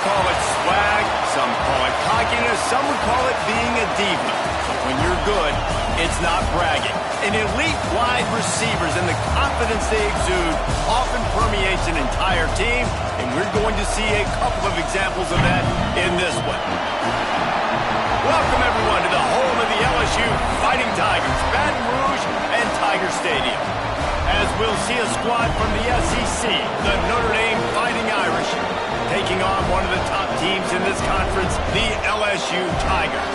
call it swag, some call it cockiness, some would call it being a diva. But when you're good, it's not bragging. An elite wide receivers and the confidence they exude often permeates an entire team, and we're going to see a couple of examples of that in this one. Welcome, everyone, to the home of the LSU Fighting Tigers, Baton Rouge and Tiger Stadium. As we'll see a squad from the SEC, the Notre Dame Fighting Irish, taking on one of the top teams in this conference, the LSU Tigers.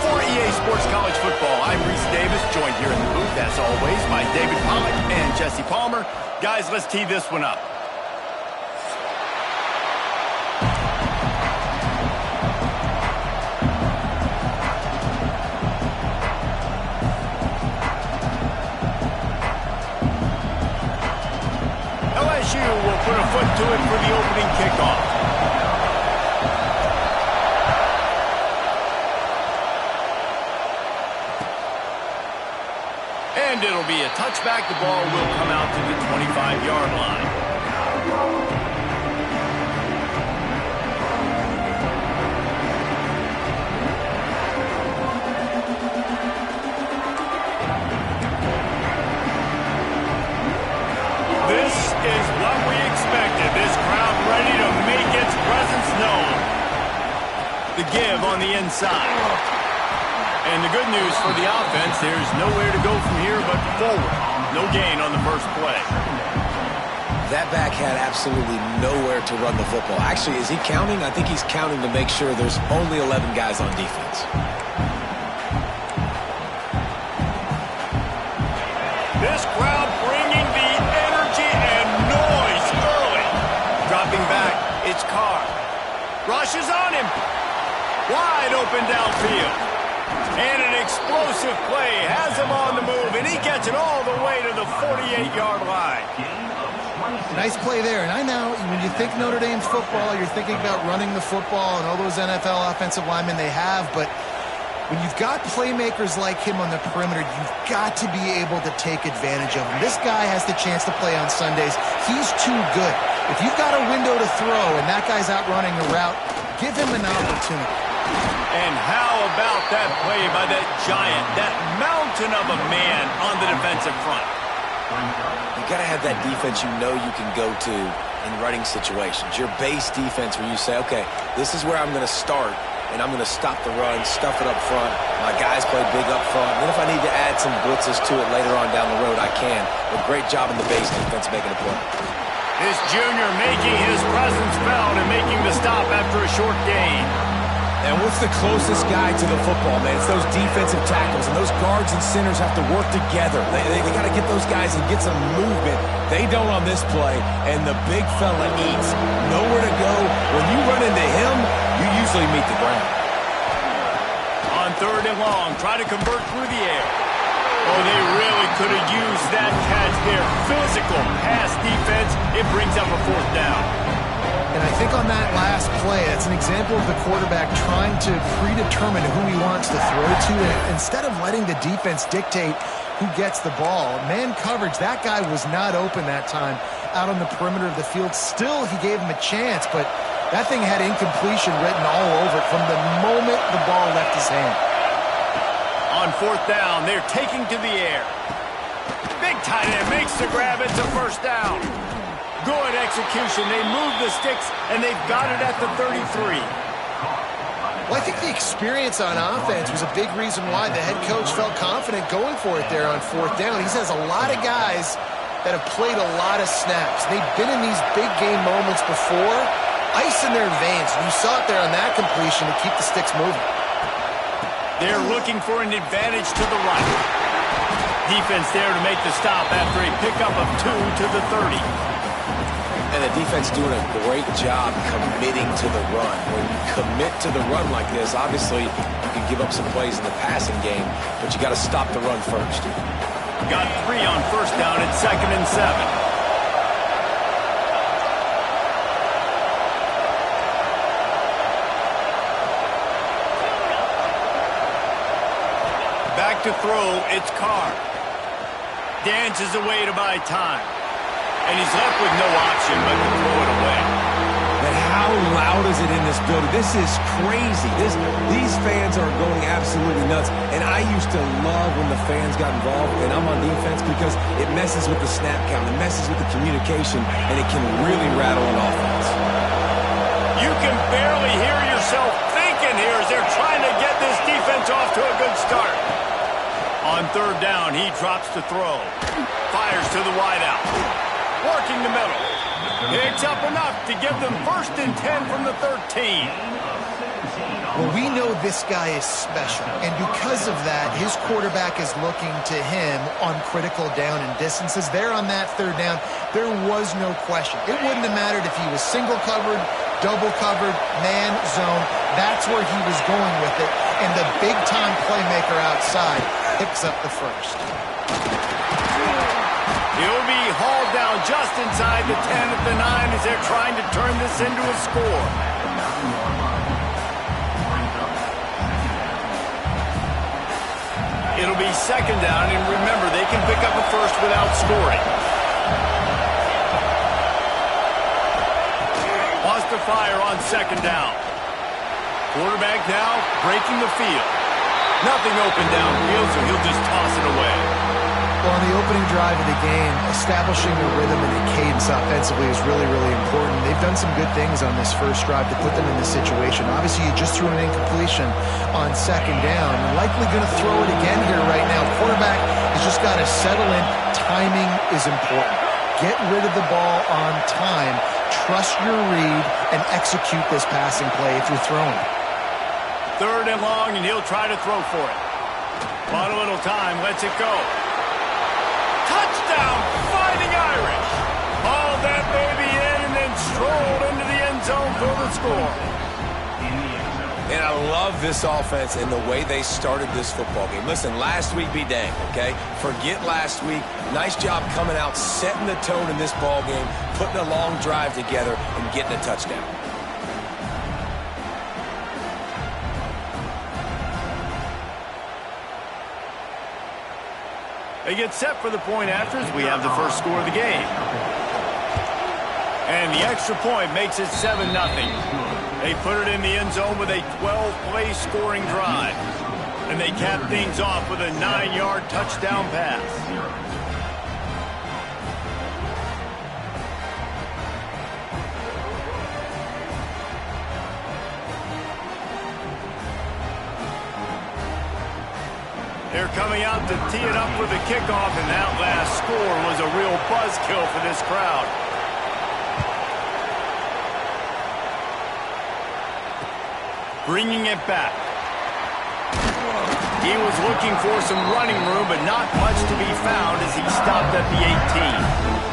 For EA Sports College Football, I'm Reese Davis, joined here in the booth, as always, by David Pollack and Jesse Palmer. Guys, let's tee this one up. LSU will put a foot to it for the opening kickoff. And it'll be a touchback. The ball will come out to the 25-yard line. This is what we expected. This crowd ready to make its presence known. The give on the inside. And the good news for the offense, there's nowhere to go from here but forward. No gain on the first play. That back had absolutely nowhere to run the football. Actually, is he counting? I think he's counting to make sure there's only 11 guys on defense. This crowd bringing the energy and noise early. Dropping back, it's Carr. Rushes on him. Wide open downfield. And an explosive play has him on the move, and he gets it all the way to the 48-yard line. Nice play there. And I know when you think Notre Dame's football, you're thinking about running the football and all those NFL offensive linemen they have, but when you've got playmakers like him on the perimeter, you've got to be able to take advantage of him. This guy has the chance to play on Sundays. He's too good. If you've got a window to throw and that guy's out running a route, give him an opportunity. And how about that play by that giant, that mountain of a man on the defensive front? You got to have that defense you know you can go to in running situations. Your base defense where you say, okay, this is where I'm going to start, and I'm going to stop the run, stuff it up front. My guys play big up front. Then if I need to add some blitzes to it later on down the road, I can. But great job in the base defense making a play. This junior making his presence felt and making the stop after a short gain. And what's the closest guy to the football, man? It's those defensive tackles, and those guards and centers have to work together. They got to get those guys and get some movement. They don't on this play, and the big fella eats. Nowhere to go. When you run into him, you usually meet the ground. On third and long, try to convert through the air. Oh, they really could have used that catch there. Physical pass defense. It brings up a fourth down. And I think on that last play, it's an example of the quarterback trying to predetermine who he wants to throw to. And instead of letting the defense dictate who gets the ball, man coverage, that guy was not open that time out on the perimeter of the field. Still, he gave him a chance, but that thing had incompletion written all over it from the moment the ball left his hand. On fourth down, they're taking to the air. Big tight end makes the grab. It's a first down. Good execution. They move the sticks, and they've got it at the 33. Well, I think the experience on offense was a big reason why the head coach felt confident going for it there on fourth down. He says a lot of guys that have played a lot of snaps. They've been in these big game moments before, ice in their veins. And you saw it there on that completion to keep the sticks moving. They're looking for an advantage to the right. Defense there to make the stop after a pickup of 2 to the 30. And the defense doing a great job committing to the run. When you commit to the run like this, obviously you can give up some plays in the passing game, but you got to stop the run first. Got 3 on first down at 2nd and 7. Back to throw, it's Carr. Dances away to buy time. And he's left with no option but to throw it away. But How loud is it in this building? This is crazy. These fans are going absolutely nuts. And I used to love when the fans got involved, and I'm on defense, because it messes with the snap count, it messes with the communication, and it can really rattle an offense. You can barely hear yourself thinking here as they're trying to get this defense off to a good start. On third down, he drops to throw. Fires to the wideout. Working the middle. Picks up enough to give them 1st and 10 from the 13. Well, we know this guy is special, and because of that, his quarterback is looking to him on critical down and distances. There on that third down, there was no question. It wouldn't have mattered if he was single covered, double covered, man, zone. That's where he was going with it, and the big-time playmaker outside picks up the first. He'll be hauled down just inside the 10 at the 9 as they're trying to turn this into a score. It'll be 2nd down, and remember, they can pick up a first without scoring. Wants to fire on 2nd down. Quarterback now breaking the field. Nothing open downfield, so he'll just toss it away. Well, on the opening drive of the game, establishing a rhythm and a cadence offensively is really, really important. They've done some good things on this first drive to put them in this situation. Obviously, you just threw an incompletion on 2nd down. You're likely going to throw it again here right now. Quarterback has just got to settle in. Timing is important. Get rid of the ball on time. Trust your read and execute this passing play if you're throwing. 3rd and long, and he'll try to throw for it. Bought a little time, lets it go. Touchdown, Fighting Irish. Hauled that baby in and then strolled into the end zone for the score. And I love this offense and the way they started this football game. Listen, last week be dang, okay? Forget last week. Nice job coming out, setting the tone in this ball game, putting a long drive together, and getting a touchdown. They get set for the point after as we have the first score of the game. And the extra point makes it 7-0. They put it in the end zone with a 12-play scoring drive. And they cap things off with a 9-yard touchdown pass. They're coming out to tee it up with a kickoff, and that last score was a real buzzkill for this crowd. Bringing it back. He was looking for some running room, but not much to be found as he stopped at the 18.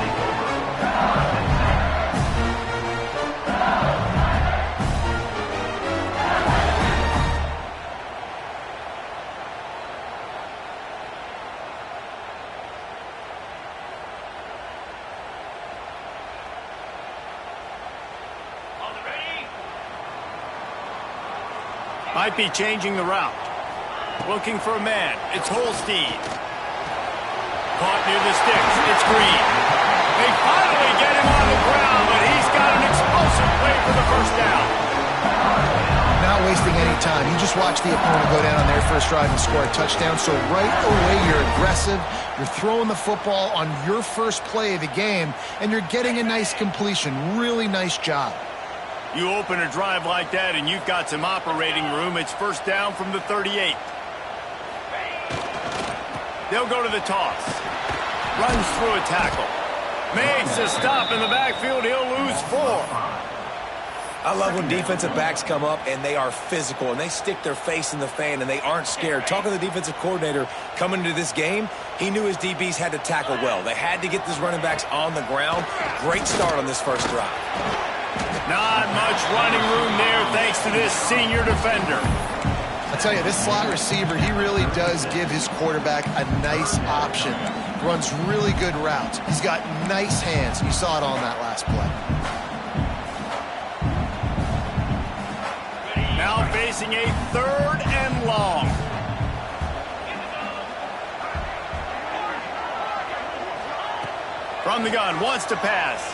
Might be changing the route. Looking for a man. It's Holstein. Caught near the sticks. It's Green. They finally get him on the ground, but he's got an explosive play for the first down. Not wasting any time. You just watch the opponent go down on their first drive and score a touchdown. So right away, you're aggressive. You're throwing the football on your first play of the game, and you're getting a nice completion. Really nice job. You open a drive like that and you've got some operating room. It's first down from the 38. They'll go to the toss. Runs through a tackle. Makes a stop in the backfield. He'll lose 4. I love when defensive backs come up and they are physical and they stick their face in the fan and they aren't scared. Talking to the defensive coordinator coming into this game, he knew his DBs had to tackle well. They had to get these running backs on the ground. Great start on this first drive. Not much running room there thanks to this senior defender. I tell you, this slot receiver, he really does give his quarterback a nice option. Runs really good routes. He's got nice hands. You saw it on that last play. Now facing a 3rd and long. From the gun, wants to pass.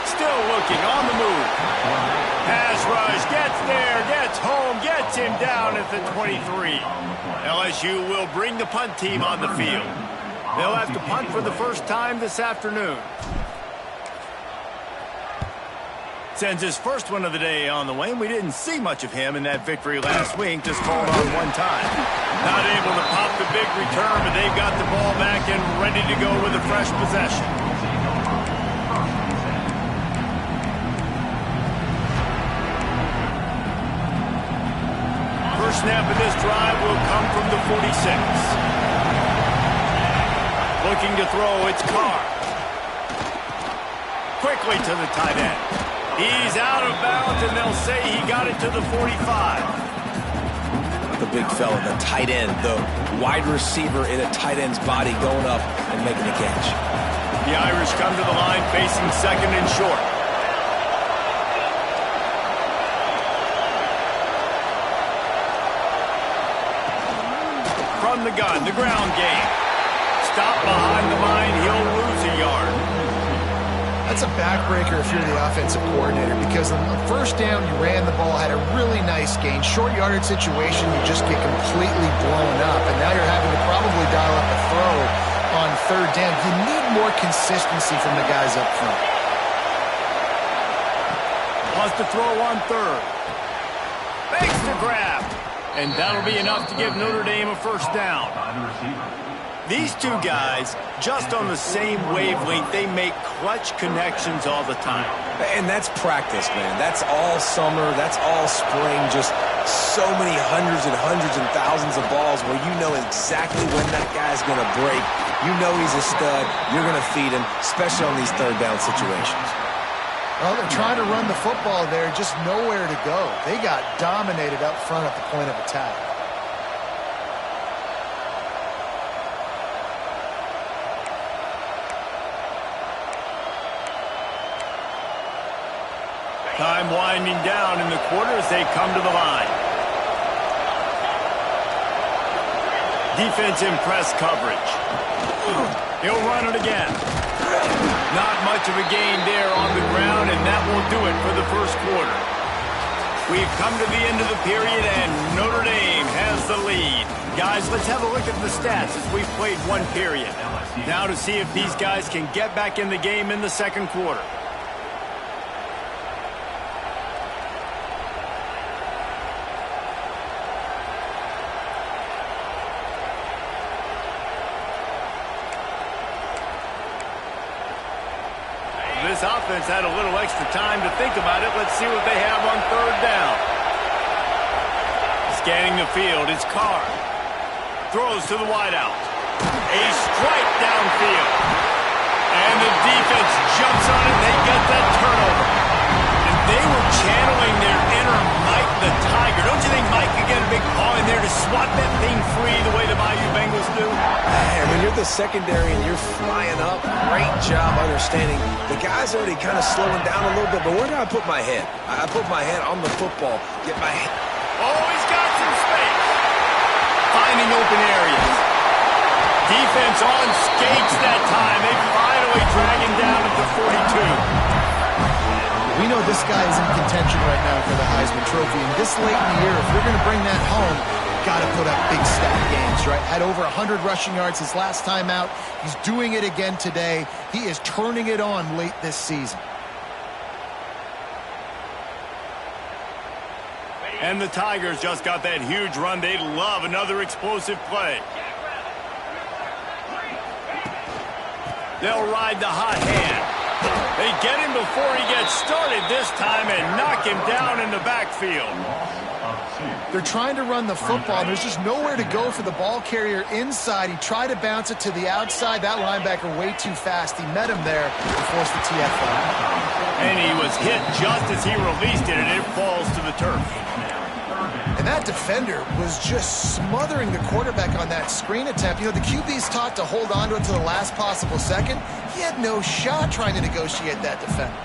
Still looking on the move. Pass rush, gets there, gets home, gets him down at the 23. LSU will bring the punt team on the field. They'll have to punt for the first time this afternoon. Sends his first one of the day on the way. We didn't see much of him in that victory last week, just called on one time. Not able to pop the big return, but they've got the ball back and ready to go with a fresh possession. First snap of this drive will come from the 46. Looking to throw, it's Carr. Quickly to the tight end. He's out of bounds, and they'll say he got it to the 45. The big fella, the tight end, the wide receiver in a tight end's body going up and making the catch. The Irish come to the line facing second and short. From the gun, the ground game. Stop behind the line, he'll lose a yard. That's a backbreaker if you're the offensive coordinator, because on the first down, you ran the ball, had a really nice gain. Short yardage situation, you just get completely blown up, and now you're having to probably dial up a throw on third down. You need more consistency from the guys up front. Wants to throw on third. Makes the grab. And that'll be enough to give Notre Dame a first down. These two guys, just on the same wavelength, they make clutch connections all the time. And that's practice, man. That's all summer. That's all spring. Just so many hundreds and thousands of balls where you know exactly when that guy's going to break. You know he's a stud. You're going to feed him, especially on these third down situations. Well, they're trying to run the football there, just nowhere to go. They got dominated up front at the point of attack. Time winding down in the quarter as they come to the line. Defense in press coverage. He'll run it again. Not much of a gain there on the ground, and that will do it for the first quarter. We've come to the end of the period, and Notre Dame has the lead. Guys, let's have a look at the stats as we've played one period. Now to see if these guys can get back in the game in the second quarter. This offense had a little extra time to think about it. Let's see what they have on third down. Scanning the field, it's Carr. Throws to the wideout. A strike downfield. And the defense jumps on it. They get that turnover. And they were channeling their inner Mike the Tiger. Don't you think Mike could get a big paw in there to swat that thing free the way the Bayou Bengals do? Man, when you're the secondary and you're flying up, great job understanding. The guy's already kind of slowing down a little bit, but where do I put my head? I put my head on the football. Get my head. Oh, he's got some space. Finding open areas. Defense on skates that time. They finally drag him down at the 42. We know this guy is in contention right now for the Heisman Trophy, and this late in the year, if you're going to bring that home, got to put up big stat games, right? Had over 100 rushing yards his last time out. He's doing it again today. He is turning it on late this season. And the Tigers just got that huge run. They love another explosive play. They'll ride the hot hand. They get him before he gets started this time and knock him down in the backfield. They're trying to run the football. There's just nowhere to go for the ball carrier inside. He tried to bounce it to the outside. That linebacker way too fast. He met him there and forced the TFL. And he was hit just as he released it, and it falls to the turf. And that defender was just smothering the quarterback on that screen attempt. You know, the QB's taught to hold on to it to the last possible second. He had no shot trying to negotiate that defender.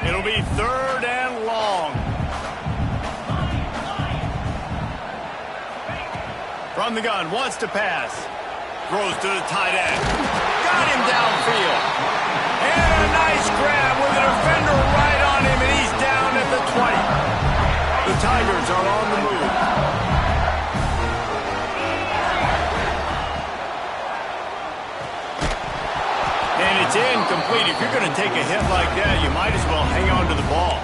It'll be third and long. From the gun, wants to pass. Throws to the tight end. Got him downfield. And a nice grab with a defender right on him, and he's down at the 20. The Tigers are on the move. And it's incomplete. If you're going to take a hit like that, you might as well hang on to the ball.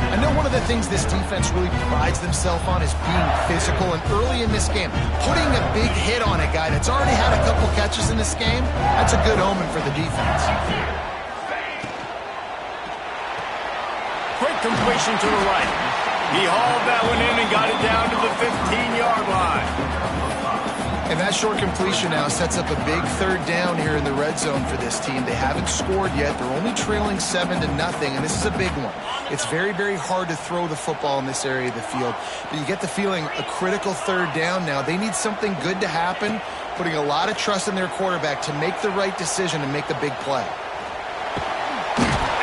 I know one of the things this defense really prides themselves on is being physical, and early in this game, putting a big hit on a guy that's already had a couple catches in this game, that's a good omen for the defense. Quick completion to the right. He hauled that one in and got it down to the 15-yard line. And that short completion now sets up a big third down here in the red zone for this team. They haven't scored yet. They're only trailing 7-0, and this is a big one. It's very, very hard to throw the football in this area of the field. But you get the feeling a critical third down now. They need something good to happen, putting a lot of trust in their quarterback to make the right decision and make the big play.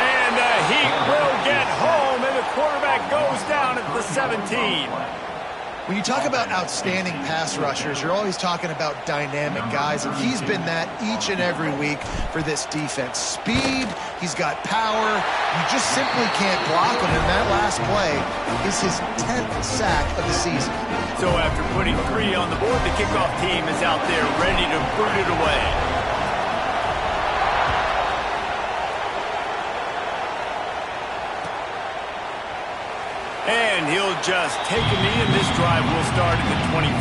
And he will get home, and the quarterback goes down at the 17. When you talk about outstanding pass rushers, you're always talking about dynamic guys, and he's been that each and every week for this defense. Speed, he's got power, you just simply can't block him, and that last play is his 10th sack of the season. So after putting 3 on the board, the kickoff team is out there ready to boot it away. And he'll just take a knee, and this drive will start at the 25.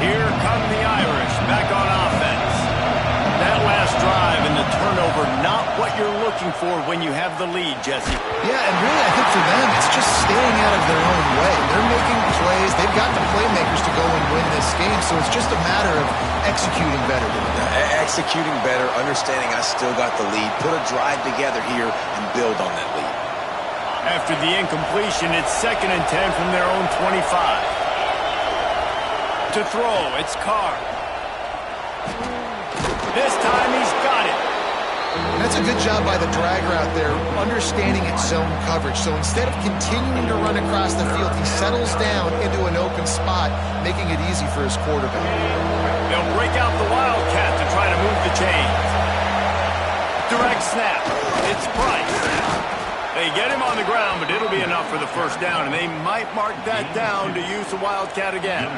Here come the Irish back on offense. That last drive and the turnover, not what you're looking for when you have the lead, Jesse. Yeah, and really I think for them it's just staying out of their own way. They're making plays. They've got the playmakers to go and win this game, so it's just a matter of executing better. Executing better, understanding I still got the lead. Put a drive together here and build on that lead. After the incompletion, it's 2nd and 10 from their own 25. To throw, it's Carr. This time he's got it. That's a good job by the drag route there, understanding its zone coverage. So instead of continuing to run across the field, he settles down into an open spot, making it easy for his quarterback. They'll break out the Wildcat to try to move the chains. Direct snap. It's Price. They get him on the ground, but it'll be enough for the first down, and they might mark that down to use the Wildcat again.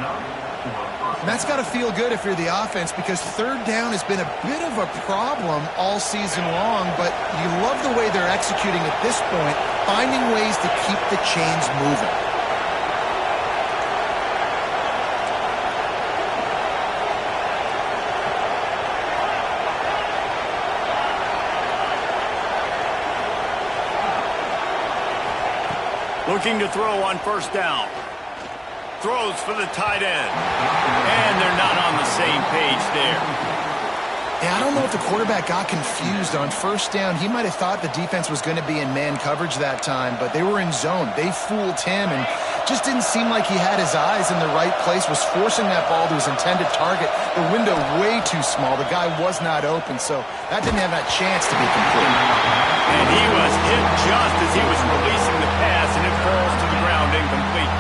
And that's got to feel good if you're the offense, because third down has been a bit of a problem all season long, but you love the way they're executing at this point, finding ways to keep the chains moving. Looking to throw on first down. Throws for the tight end. And they're not on the same page there. Yeah, I don't know if the quarterback got confused on first down. He might have thought the defense was going to be in man coverage that time, but they were in zone. They fooled him and just didn't seem like he had his eyes in the right place, was forcing that ball to his intended target. The window way too small. The guy was not open, so that didn't have that chance to be complete. And he was hit just as he was releasing the pass, and it falls to the ground incomplete.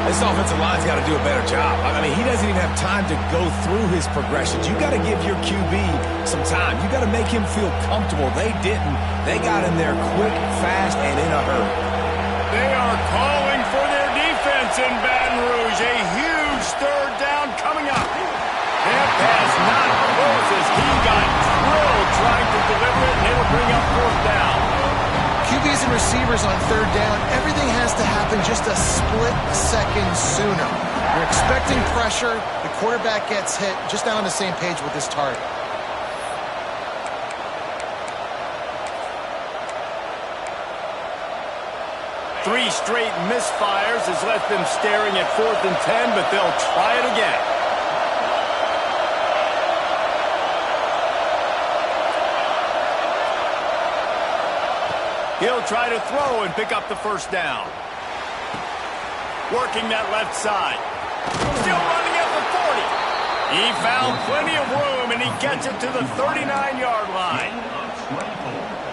This offensive line's got to do a better job. I mean, he doesn't even have time to go through his progressions. You got to give your QB some time. You got to make him feel comfortable. They didn't. They got him there quick, fast, and in a hurry. They are calling for their defense in Baton Rouge. A huge third down coming up. That pass not close as he got drilled trying to deliver it, and it'll bring up fourth down. QBs and receivers on third down, everything has to happen just a split second sooner. You're expecting pressure, the quarterback gets hit, just not on the same page with his target. Three straight misfires has left them staring at 4th and 10, but they'll try it again. He'll try to throw and pick up the first down. Working that left side. Still running at the 40. He found plenty of room, and he gets it to the 39-yard line.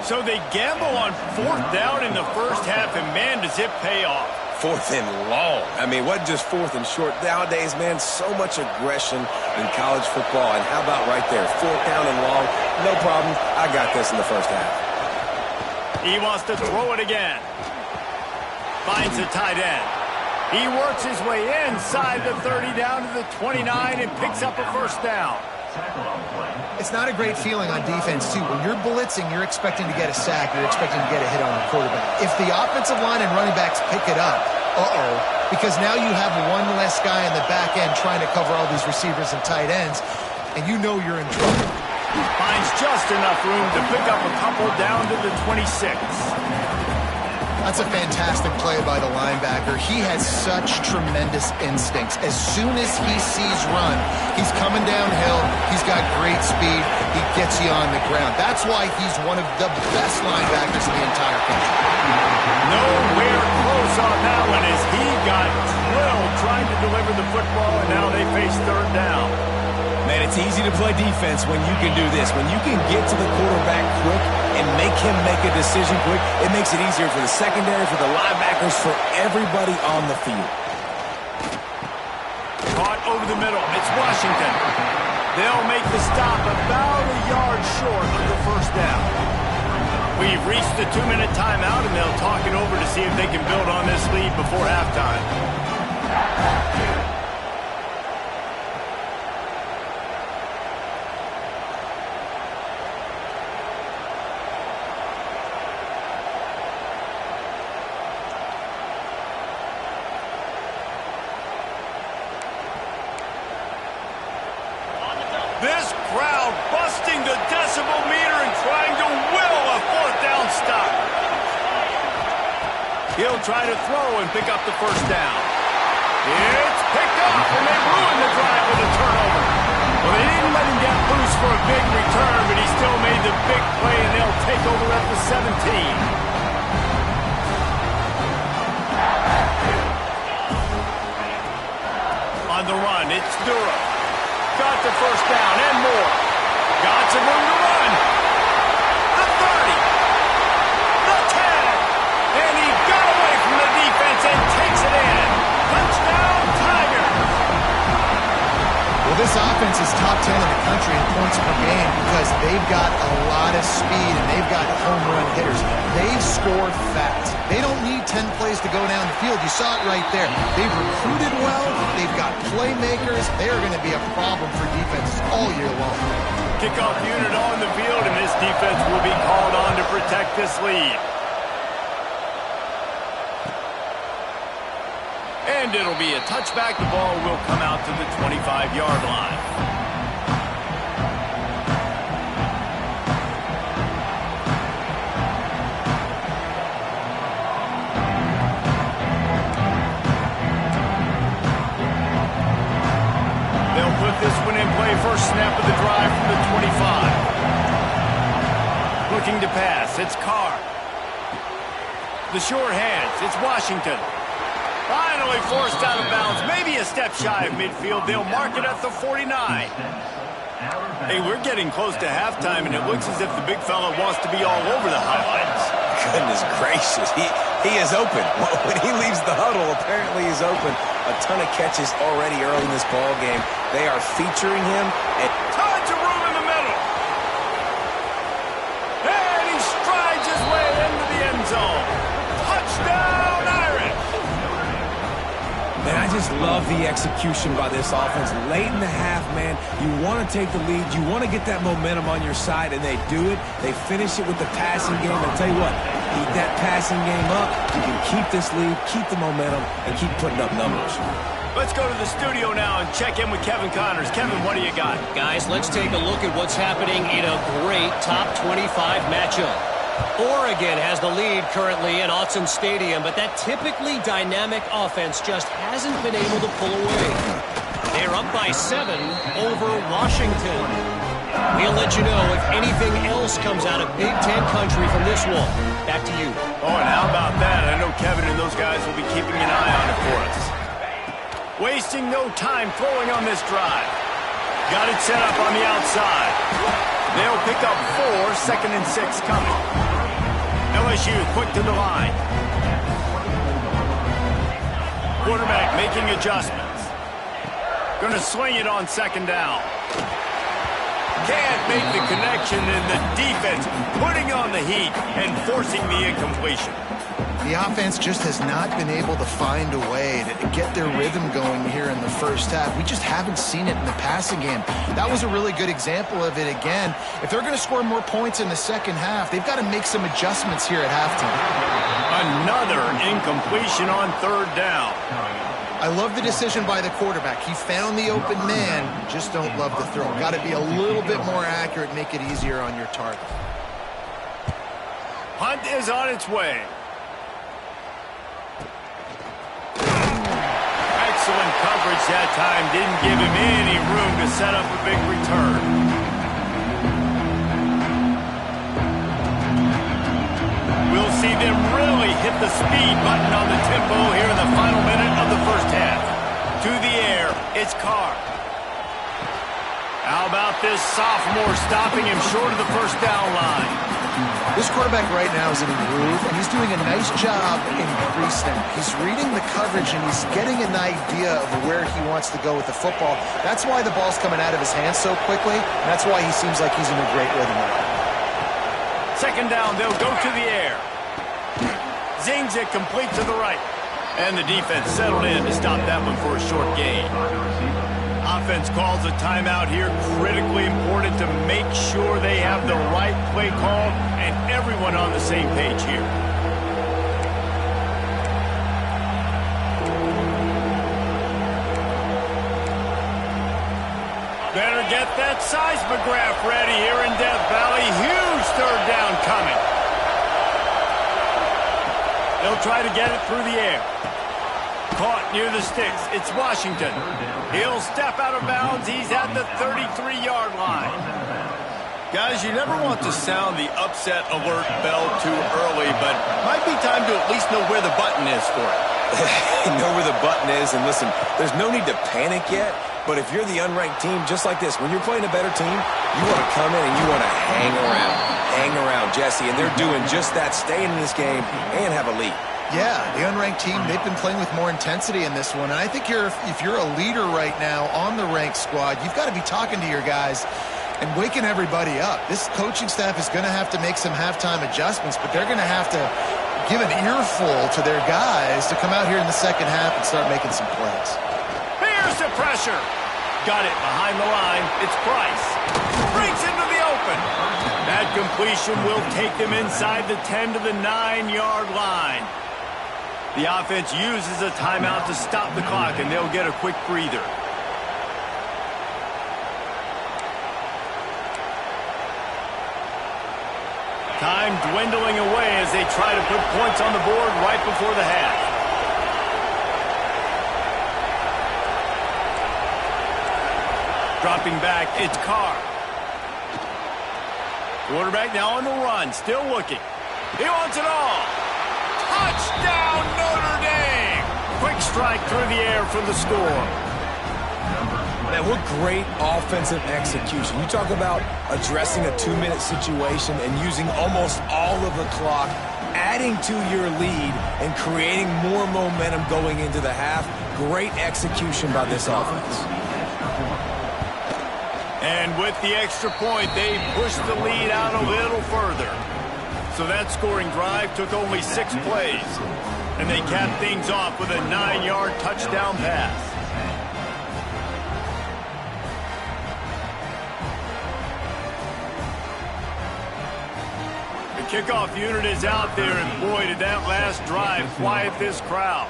So they gamble on 4th down in the first half, and man, does it pay off. 4th and long. I mean, what just 4th and short? Nowadays, man, so much aggression in college football. And how about right there, 4th down and long? No problem. I got this in the first half. He wants to throw it again. Finds a tight end. He works his way inside the 30 down to the 29 and picks up a first down. It's not a great feeling on defense, too. When you're blitzing, you're expecting to get a sack. You're expecting to get a hit on the quarterback. If the offensive line and running backs pick it up, because now you have one less guy in the back end trying to cover all these receivers and tight ends, and you know you're in trouble. Finds just enough room to pick up a couple down to the 26. That's a fantastic play by the linebacker. He has such tremendous instincts. As soon as he sees run, he's coming downhill. He's got great speed. He gets you on the ground. That's why he's one of the best linebackers in the entire country. Nowhere close on that one as he got drilled trying to deliver the football, and now they face 3rd down. Man, it's easy to play defense when you can do this. When you can get to the quarterback quick and make him make a decision quick, it makes it easier for the secondary, for the linebackers, for everybody on the field. Caught over the middle. It's Washington. They'll make the stop about a yard short of the first down. We've reached the 2-minute timeout, and they'll talk it over to see if they can build on this lead before halftime. This crowd busting the decibel meter and trying to will a 4th down stop. He'll try to throw and pick up the first down. It's picked up, and they ruined the drive with a turnover. Well, they didn't let him get loose for a big return, but he still made the big play, and they'll take over at the 17. On the run, it's Durham. Got the first down and more. Got some room to run. The 30. The 10. And he got away from the defense and takes it in. Touchdown, Tigers. Well, this offense is top 10 in the country in points per game because they've got a lot of speed and they've got home run hitters. They've scored fast. They don't need 10 plays to go down the field. You saw it right there. They've recruited well. They've got playmakers. They are going to be a problem for defenses all year long. Kickoff unit on the field, and this defense will be called on to protect this lead. And it'll be a touchback. The ball will come out to the 25-yard line. They'll put this one in play. First snap of the drive from the 25. Looking to pass. It's Carr. The short hands. It's Washington. Finally forced out of bounds. Maybe a step shy of midfield. They'll mark it at the 49. Hey, we're getting close to halftime, and it looks as if the big fella wants to be all over the highlights. Goodness gracious. He is open. When he leaves the huddle, apparently he's open. A ton of catches already early in this ball game. They are featuring him. And tons of room in the middle. And he strides his way into the end zone. Touchdown, Irish. Man, I just love the execution by this offense. Late in the half, man, you want to take the lead. You want to get that momentum on your side, and they do it. They finish it with the passing game. I'll tell you what, keep that passing game up. You can keep this lead, keep the momentum, and keep putting up numbers. Let's go to the studio now and check in with Kevin Connors. Kevin, what do you got? Guys, let's take a look at what's happening in a great top 25 matchup. Oregon has the lead currently in Autzen Stadium, but that typically dynamic offense just hasn't been able to pull away. They're up by 7 over Washington. We'll let you know if anything else comes out of Big Ten country from this one. Back to you. Oh, and how about that? I know Kevin and those guys will be keeping an eye on it for us. Wasting no time throwing on this drive. Got it set up on the outside. They'll pick up 4, 2nd and 6 coming. LSU quick to the line. Quarterback making adjustments. Going to swing it on 2nd down. Can't make the connection, and the defense putting on the heat and forcing the incompletion. The offense just has not been able to find a way to get their rhythm going here in the first half. We just haven't seen it in the passing game. That was a really good example of it again. If they're going to score more points in the second half, they've got to make some adjustments here at halftime. Another incompletion on 3rd down. I love the decision by the quarterback. He found the open man, just don't love the throw. Got to be a little bit more accurate, make it easier on your target. Hunt is on its way. Excellent coverage that time. Didn't give him any room to set up a big return. We'll see them really hit the speed button on the tempo here in the final minute of the first half. To the air, it's Carr. How about this sophomore stopping him short of the first down line? This quarterback right now is in a groove, and he's doing a nice job in pre-snap. He's reading the coverage, and he's getting an idea of where he wants to go with the football. That's why the ball's coming out of his hands so quickly, and that's why he seems like he's in a great rhythm right now. 2nd down, they'll go to the air. Zings it complete to the right. And the defense settled in to stop that one for a short gain. Offense calls a timeout here. Critically important to make sure they have the right play call and everyone on the same page here. Better get that seismograph ready here in Death Valley. Huge 3rd down coming. They'll try to get it through the air. Caught near the sticks. It's Washington. He'll step out of bounds. He's at the 33-yard line. Guys, you never want to sound the upset alert bell too early, but might be time to at least know where the button is for it. Know where the button is, and listen, there's no need to panic yet, but if you're the unranked team, just like this, when you're playing a better team, you want to come in and you want to hang around, Jesse, and they're doing just that, staying in this game and have a lead. Yeah, the unranked team, they've been playing with more intensity in this one, and I think if you're a leader right now on the ranked squad, you've got to be talking to your guys and waking everybody up. This coaching staff is going to have to make some halftime adjustments, but they're going to have to give an earful to their guys to come out here in the second half and start making some plays. Here's the pressure. Got it behind the line. It's Price. Breaks into the open. That completion will take them inside the 10 to the 9-yard line. The offense uses a timeout to stop the clock, and they'll get a quick breather. Time dwindling away as they try to put points on the board right before the half. Dropping back, it's Carr. Quarterback now on the run, still looking. He wants it all. Touchdown, Notre Dame! Quick strike through the air for the score. Man, what great offensive execution. You talk about addressing a 2-minute situation and using almost all of the clock, adding to your lead and creating more momentum going into the half. Great execution by this offense. And with the extra point, they pushed the lead out a little further. So that scoring drive took only 6 plays. And they capped things off with a 9-yard touchdown pass. The kickoff unit is out there, and boy, did that last drive quiet this crowd.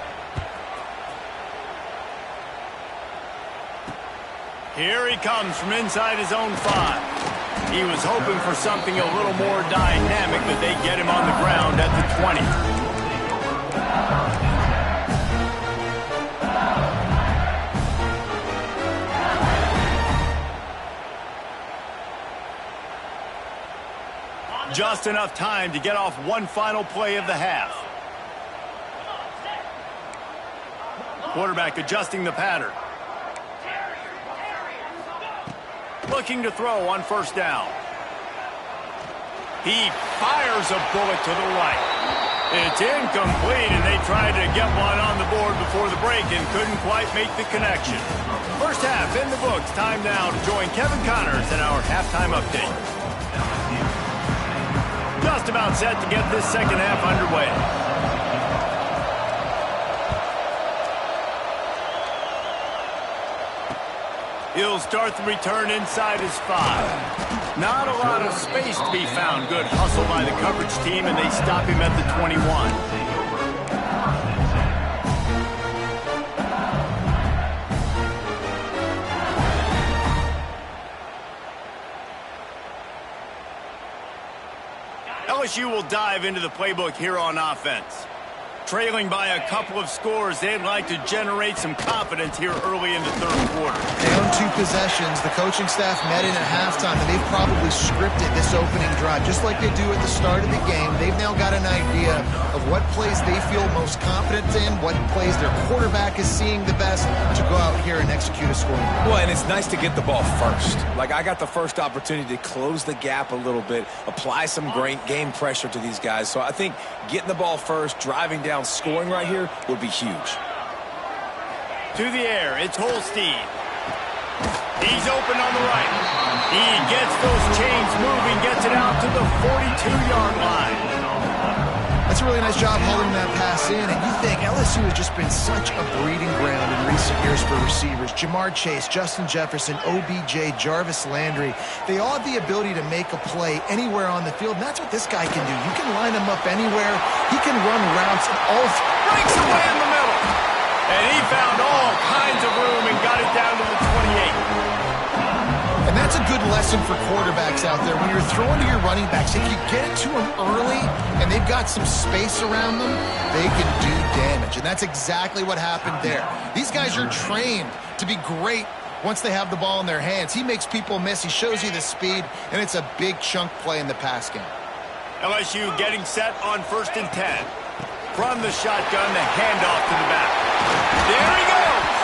Here he comes from inside his own 5. He was hoping for something a little more dynamic, but they get him on the ground at the 20. Just enough time to get off one final play of the half. Quarterback adjusting the pattern. looking to throw on first down. He fires a bullet to the right. It's incomplete, and they tried to get one on the board before the break and couldn't quite make the connection. First half in the books. Time now to join Kevin Connors in our halftime update. Just about set to get this second half underway. He'll start the return inside his 5. Not a lot of space to be found. Good hustle by the coverage team, and they stop him at the 21. LSU will dive into the playbook here on offense. Trailing by a couple of scores, they'd like to generate some confidence here early in the third quarter. They own 2 possessions. The coaching staff met in at halftime, and they've probably scripted this opening drive. Just like they do at the start of the game, they've now got an idea of what plays they feel most confident in, what plays their quarterback is seeing the best to go out here and execute a scoring. Well, and it's nice to get the ball first. Like, I got the first opportunity to close the gap a little bit, apply some great game pressure to these guys. So I think getting the ball first, driving down, scoring right here would be huge. To the air, it's Holstein. He's open on the right. He gets those chains moving, gets it out to the 42-yard line. That's a really nice job holding that pass in, and you think LSU has just been such a breeding ground in recent years for receivers. Jamar Chase, Justin Jefferson, OBJ, Jarvis Landry, they all have the ability to make a play anywhere on the field, and that's what this guy can do. You can line him up anywhere. He can run routes and all breaks away in the middle. And he found all kinds of room and got it down to the 28. And that's a good lesson for quarterbacks out there. When you're throwing to your running backs, if you get it to them early and they've got some space around them, they can do damage. And that's exactly what happened there. These guys are trained to be great once they have the ball in their hands. He makes people miss. He shows you the speed, and it's a big chunk play in the pass game. LSU getting set on 1st and 10. From the shotgun, the handoff to the back. There he goes.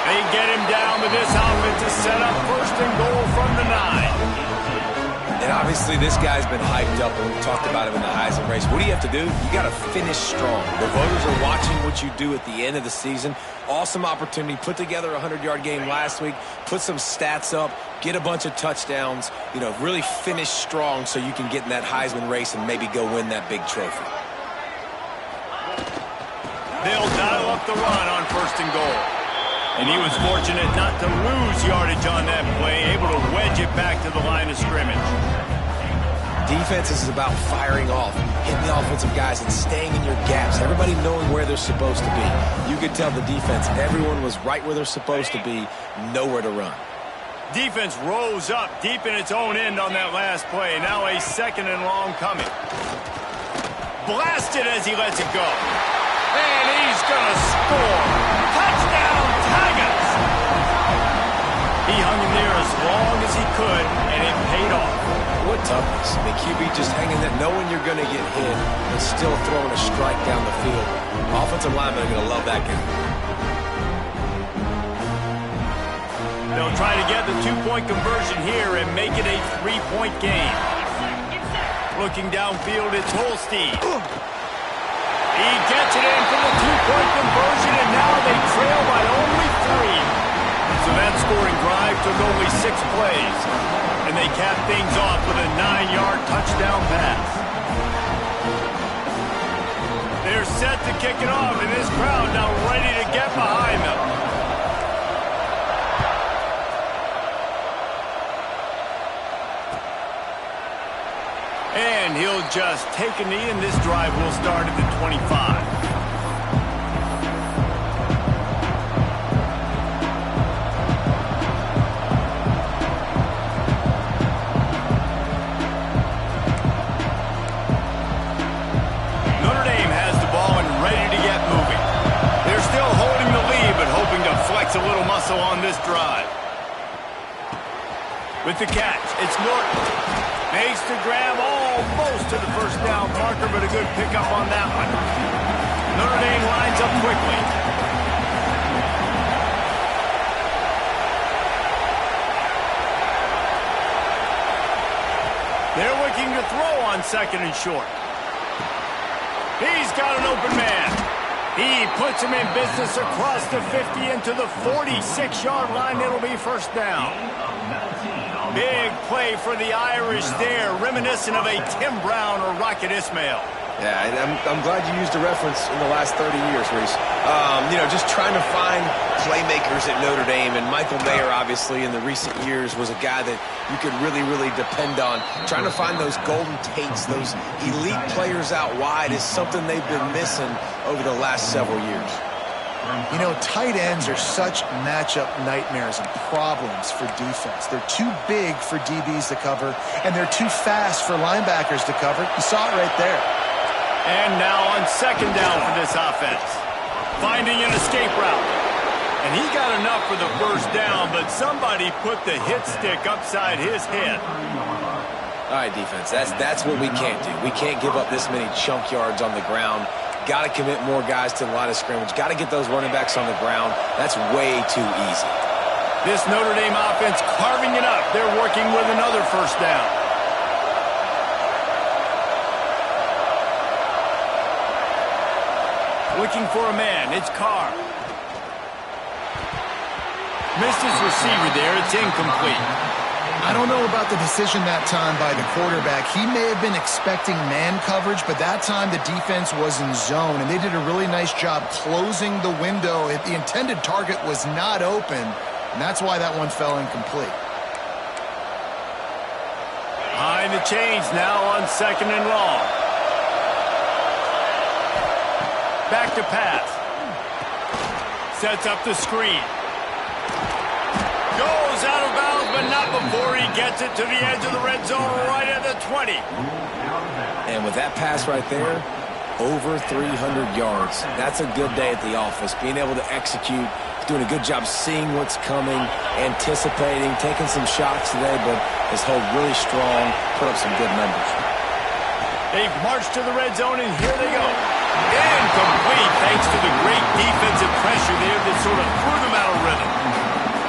They get him down with this offense to set up 1st and goal from the 9. And obviously this guy's been hyped up, and we talked about him in the Heisman race. What do you have to do? You got to finish strong. The voters are watching what you do at the end of the season. Awesome opportunity. Put together a 100-yard game last week. Put some stats up. Get a bunch of touchdowns. You know, really finish strong so you can get in that Heisman race and maybe go win that big trophy. They'll dial up the run on 1st and goal. And he was fortunate not to lose yardage on that play, able to wedge it back to the line of scrimmage. Defense is about firing off, hitting the offensive guys, and staying in your gaps. Everybody knowing where they're supposed to be. You could tell the defense, everyone was right where they're supposed to be, nowhere to run. Defense rose up deep in its own end on that last play. Now a 2nd and long coming. Blasted as he lets it go. And he's going to score. Touchdown, Tigers! He hung in there as long as he could, and it paid off. What toughness. I mean, QB just hanging there, knowing you're going to get hit, but still throwing a strike down the field. Offensive linemen are going to love that game. They'll try to get the 2-point conversion here and make it a 3-point game. Looking downfield, it's Holstein. He gets it in for the 2-point conversion, and now they trail by only 3. So that scoring drive took only 6 plays, and they cap things off with a 9-yard touchdown pass. They're set to kick it off, and this crowd now ready to get behind them. And he'll just take a knee, and this drive will start at the 25. Notre Dame has the ball and ready to get moving. They're still holding the lead, but hoping to flex a little muscle on this drive. With the catch, it's Norton. Makes the grab almost to the 1st down marker, but a good pickup on that one. Notre Dame lines up quickly. looking to throw on 2nd and short. He's got an open man. He puts him in business across the 50 into the 46-yard line. It'll be 1st down. Big play for the Irish there, reminiscent of a Tim Brown or Rocket Ismail. Yeah, and I'm glad you used a reference in the last 30 years, Reese. Just trying to find playmakers at Notre Dame, and Michael Mayer, obviously, in the recent years was a guy that you could really, really depend on. Trying to find those golden takes, those elite players out wide is something they've been missing over the last several years. You know, tight ends are such matchup nightmares and problems for defense. They're too big for DBs to cover, and they're too fast for linebackers to cover. You saw it right there. And now on 2nd down for this offense. Finding an escape route. And he got enough for the 1st down, but somebody put the hit stick upside his head. All right, defense, that's what we can't do. We can't give up this many chunk yards on the ground. Got to commit more guys to the line of scrimmage. Got to get those running backs on the ground. That's way too easy. This Notre Dame offense carving it up. They're working with another 1st down. Looking for a man. It's Carr. Missed his receiver there. It's incomplete. I don't know about the decision that time by the quarterback. He may have been expecting man coverage, but that time the defense was in zone, and they did a really nice job closing the window. The intended target was not open, and that's why that one fell incomplete. Behind the chains now on 2nd and long. Back to pass. Sets up the screen. Goes out of bounds, but not before he gets it to the edge of the red zone right at the 20. And with that pass right there, over 300 yards. That's a good day at the office. Being able to execute, doing a good job seeing what's coming, anticipating, taking some shots today, but has held really strong, put up some good numbers. They've marched to the red zone, and here they go. Incomplete, thanks to the great defensive pressure there that sort of threw them out of rhythm.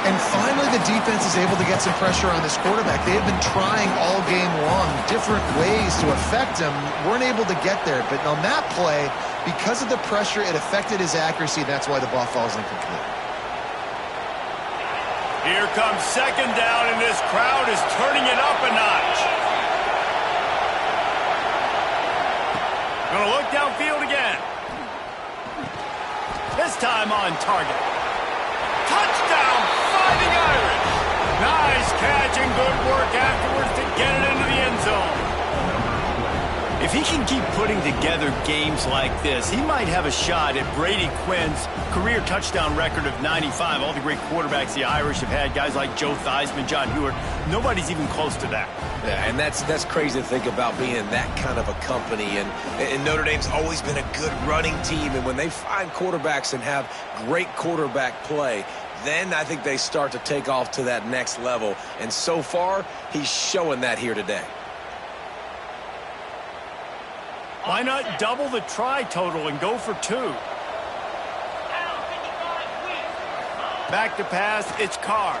And finally, the defense is able to get some pressure on this quarterback. They have been trying all game long different ways to affect him. Weren't able to get there. But on that play, because of the pressure, it affected his accuracy. That's why the ball falls incomplete. Here comes 2nd down, and this crowd is turning it up a notch. Gonna look downfield again. This time on target. Touchdown, Fighting Irish. Nice catch and good work afterwards to get it into the end zone. If he can keep putting together games like this, he might have a shot at Brady Quinn's career touchdown record of 95. All the great quarterbacks the Irish have had, guys like Joe Theismann, John Hewitt, nobody's even close to that. Yeah, and that's crazy to think about being in that kind of a company. And Notre Dame's always been a good running team. And when they find quarterbacks and have great quarterback play, then I think they start to take off to that next level. And so far, he's showing that here today. Why not double the try total and go for 2? Back to pass, it's Carr.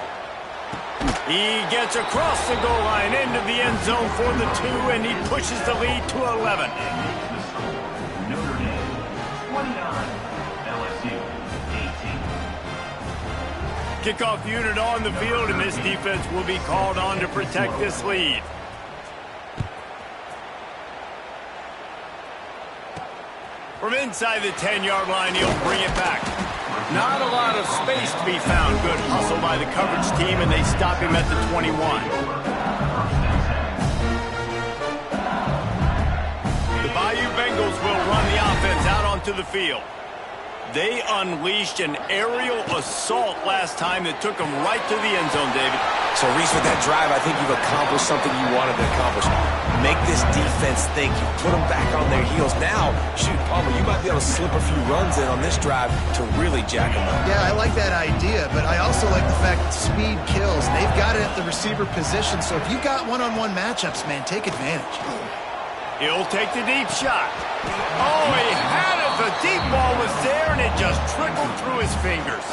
He gets across the goal line into the end zone for the 2, and he pushes the lead to 11. Notre Dame, 29, LSU, 18. Kickoff unit on the field, and this defense will be called on to protect this lead. From inside the 10-yard line, he'll bring it back. Not a lot of space to be found. Good hustle by the coverage team, and they stop him at the 21. The Bayou Bengals will run the offense out onto the field. They unleashed an aerial assault last time that took them right to the end zone, David. So, Reese, with that drive, I think you've accomplished something you wanted to accomplish. Make this defense think. You put them back on their heels. Now, shoot, Palmer, you might be able to slip a few runs in on this drive to really jack them up. Yeah, I like that idea, but I also like the fact that speed kills. They've got it at the receiver position, so if you got one-on-one matchups, man, take advantage. He'll take the deep shot. Oh, he had it The deep ball was there, and it just trickled through his fingers.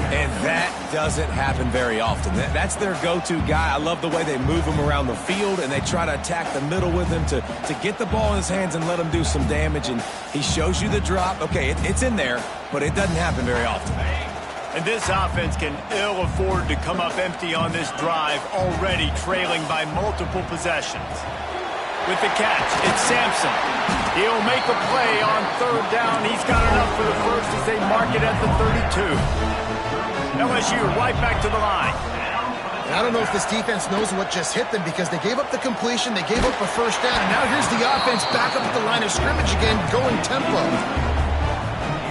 And that doesn't happen very often. That's their go-to guy. I love the way they move him around the field, and they try to attack the middle with him to get the ball in his hands and let him do some damage. And he shows you the drop. Okay, it's in there, but it doesn't happen very often. And this offense can ill afford to come up empty on this drive, already trailing by multiple possessions. With the catch, it's Sampson. He'll make a play on third down. He's got enough for the first as they mark it at the 32. LSU right back to the line. And I don't know if this defense knows what just hit them because they gave up the completion, they gave up a first down, and now here's the offense back up at the line of scrimmage again, going tempo.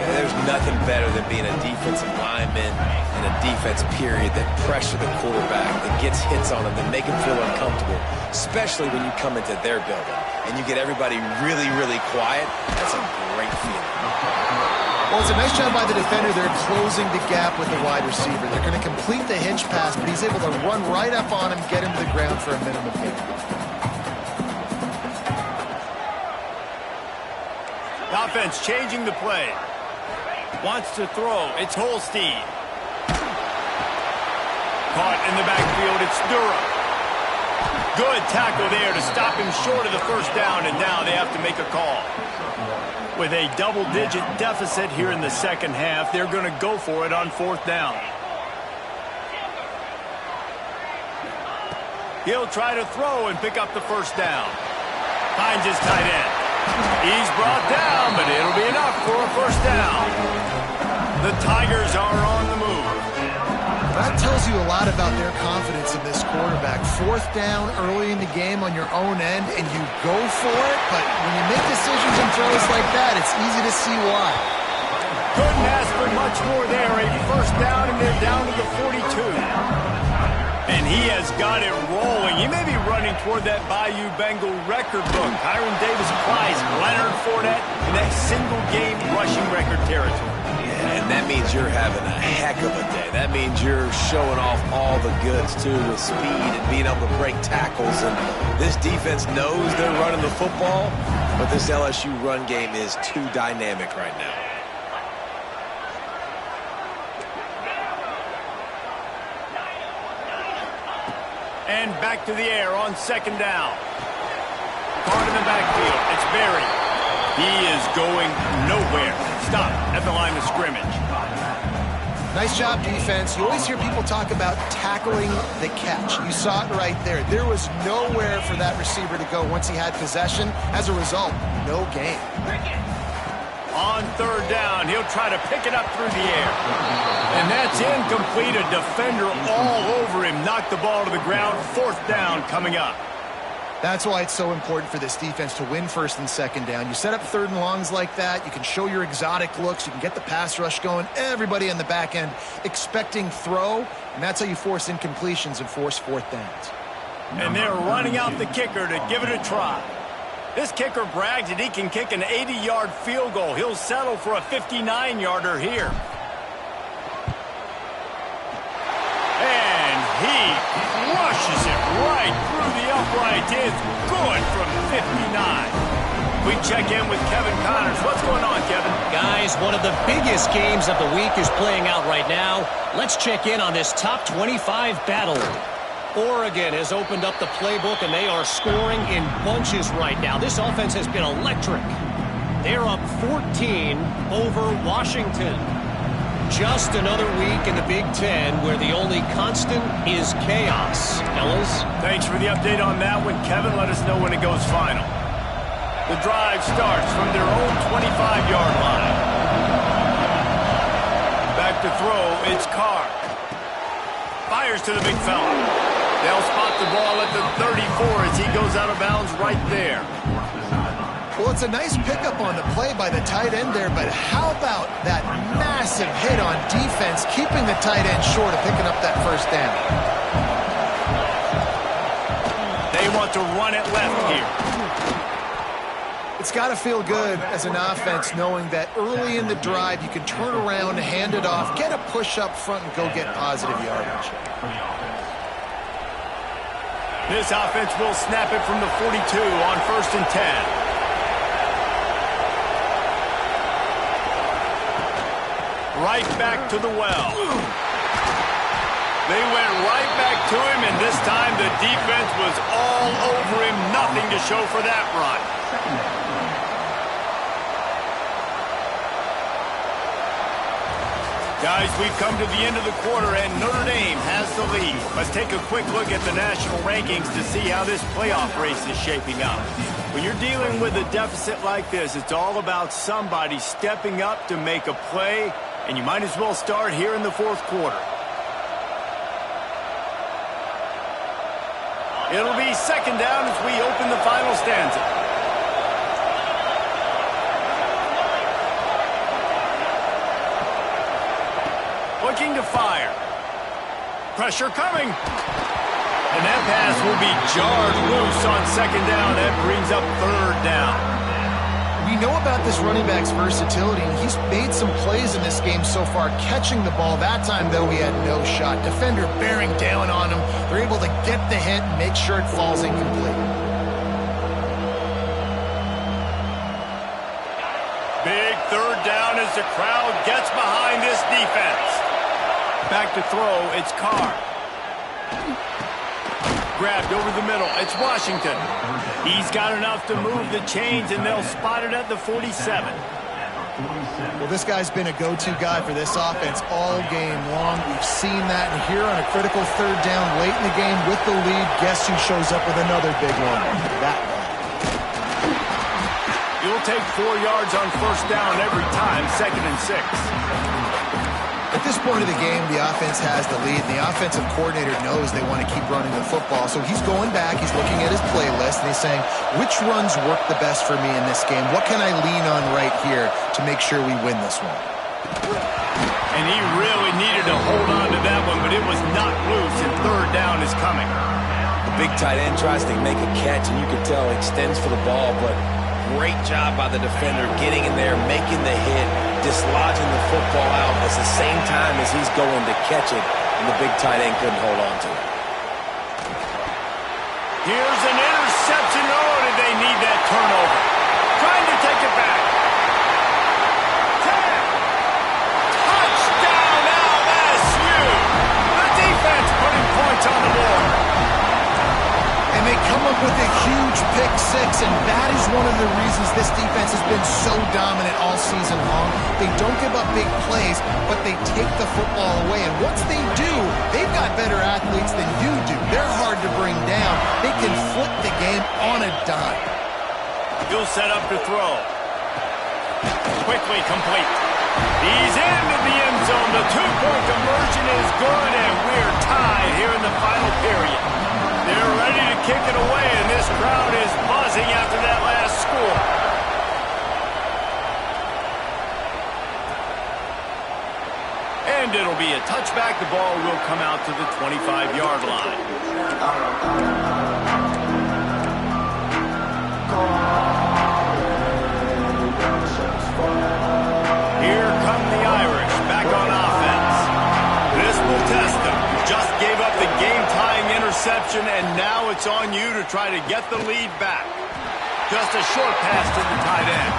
There's nothing better than being a defensive lineman and a defense period that pressure the quarterback, that gets hits on him, that make him feel uncomfortable, especially when you come into their building and you get everybody really, really quiet. That's a great feeling. Well, it's a nice job by the defender. They're closing the gap with the wide receiver. They're going to complete the hitch pass, but he's able to run right up on him, get him to the ground for a minimum gain. The offense changing the play. Wants to throw. It's Holstein. Caught in the backfield. It's Durham. Good tackle there to stop him short of the first down, and now they have to make a call. With a double-digit deficit here in the second half, they're going to go for it on fourth down. He'll try to throw and pick up the first down. Finds his tight end. He's brought down, but it'll be enough for a first down. The Tigers are on the move. That tells you a lot about their confidence in this quarterback. Fourth down early in the game on your own end, and you go for it, but when you make decisions and throws like that, it's easy to see why. Couldn't ask for much more there. A first down, and they're down to the 42. And he has got it rolling. He may be running toward that Bayou Bengal record book. Hiram Davis applies Leonard Fournette in that single-game rushing record territory. Yeah, and that means you're having a heck of a day. That means you're showing off all the goods, too, with speed and being able to break tackles. And this defense knows they're running the football, but this LSU run game is too dynamic right now. And back to the air on second down. Caught in the backfield. It's Berry. He is going nowhere. Stop at the line of scrimmage. Nice job, defense. You always hear people talk about tackling the catch. You saw it right there. There was nowhere for that receiver to go once he had possession. As a result, no gain. On third down, he'll try to pick it up through the air. And that's incomplete. A defender all over him. Knocked the ball to the ground. Fourth down coming up. That's why it's so important for this defense to win first and second down. You set up third and longs like that. You can show your exotic looks. You can get the pass rush going. Everybody in the back end expecting throw. And that's how you force incompletions and force fourth downs. And they're running out the kicker to give it a try. This kicker brags that he can kick an 80-yard field goal. He'll settle for a 59-yarder here. And he crushes it right through the uprights. It's good from 59. We check in with Kevin Connors. What's going on, Kevin? Guys, one of the biggest games of the week is playing out right now. Let's check in on this top 25 battle. Oregon has opened up the playbook, and they are scoring in bunches right now. This offense has been electric. They're up 14 over Washington. Just another week in the Big Ten where the only constant is chaos. Ellis? Thanks for the update on that one, Kevin. Let us know when it goes final. The drive starts from their own 25-yard line. Back to throw, it's Carr. Fires to the big fella. They'll spot the ball at the 34 as he goes out of bounds right there. Well, it's a nice pickup on the play by the tight end there, but how about that massive hit on defense, keeping the tight end short of picking up that first down? They want to run it left here. It's got to feel good as an offense knowing that early in the drive you can turn around, hand it off, get a push up front, and go get positive yardage. This offense will snap it from the 42 on 1st and 10. right back to the well. They went right back to him, and this time the defense was all over him. Nothing to show for that run. Guys, we've come to the end of the quarter, and Notre Dame has the lead. Let's take a quick look at the national rankings to see how this playoff race is shaping up. When you're dealing with a deficit like this, it's all about somebody stepping up to make a play, and you might as well start here in the fourth quarter. It'll be second down as we open the final stanza. Looking to fire. Pressure coming. And that pass will be jarred loose on second down. That brings up third down. We know about this running back's versatility, and he's made some plays in this game so far, catching the ball. That time, though, he had no shot. Defender bearing down on him. They're able to get the hit and make sure it falls incomplete. Big third down as the crowd gets behind this defense. Back to throw, it's Carr. Grabbed over the middle, it's Washington. He's got enough to move the chains, and they'll spot it at the 47. Well, this guy's been a go-to guy for this offense all game long. We've seen that, and here on a critical third down late in the game with the lead, guess who shows up with another big one? That guy. You'll take 4 yards on first down every time, 2nd and 6. At this point of the game, the offense has the lead, and the offensive coordinator knows they want to keep running the football. So he's going back, he's looking at his playlist, and he's saying, which runs work the best for me in this game? What can I lean on right here to make sure we win this one? And he really needed to hold on to that one, but it was not loose, and third down is coming. The big tight end tries to make a catch, and you can tell he extends for the ball, but great job by the defender getting in there, making the hit, dislodging the football out at the same time as he's going to catch it, and the big tight end couldn't hold on to it. Here's an interception. Oh, did they need that turnover? Trying to take it back. 10. Touchdown, LSU. The defense putting points on the board. And they come up with a huge pick six, and that is one of the reasons this defense has been so dominant all season long. They don't give up big plays, but they take the football away. And once they do, they've got better athletes than you do. They're hard to bring down. They can flip the game on a dime. He'll set up to throw. Quickly complete. He's into the end zone. The two-point conversion is good, and we're tied here in the final period. They're ready to kick it away, and this crowd is buzzing after that last score. And it'll be a touchback. The ball will come out to the 25-yard line. Here come the Irish back on offense. This will test them. Just gave up the game-tying interception, and now it's on you to try to get the lead back. Just a short pass to the tight end.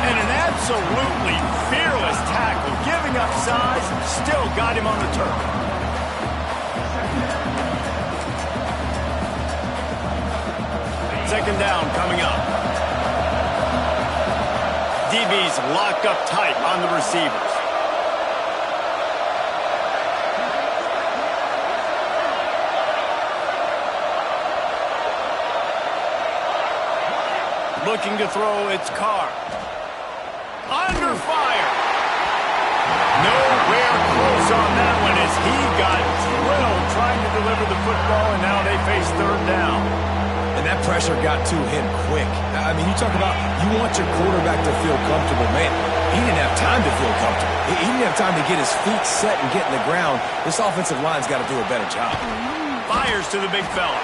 And an absolutely fearless tackle, giving up size, still got him on the turf. Second down coming up. DB's locked up tight on the receivers. Looking to throw, it's Carr. Under fire. Nowhere close on that one as he got drilled trying to deliver the football, and now they face third down. And that pressure got to him quick. I mean, you talk about you want your quarterback to feel comfortable. Man, he didn't have time to feel comfortable. He didn't have time to get his feet set and get in the ground. This offensive line's got to do a better job. Fires to the big fella.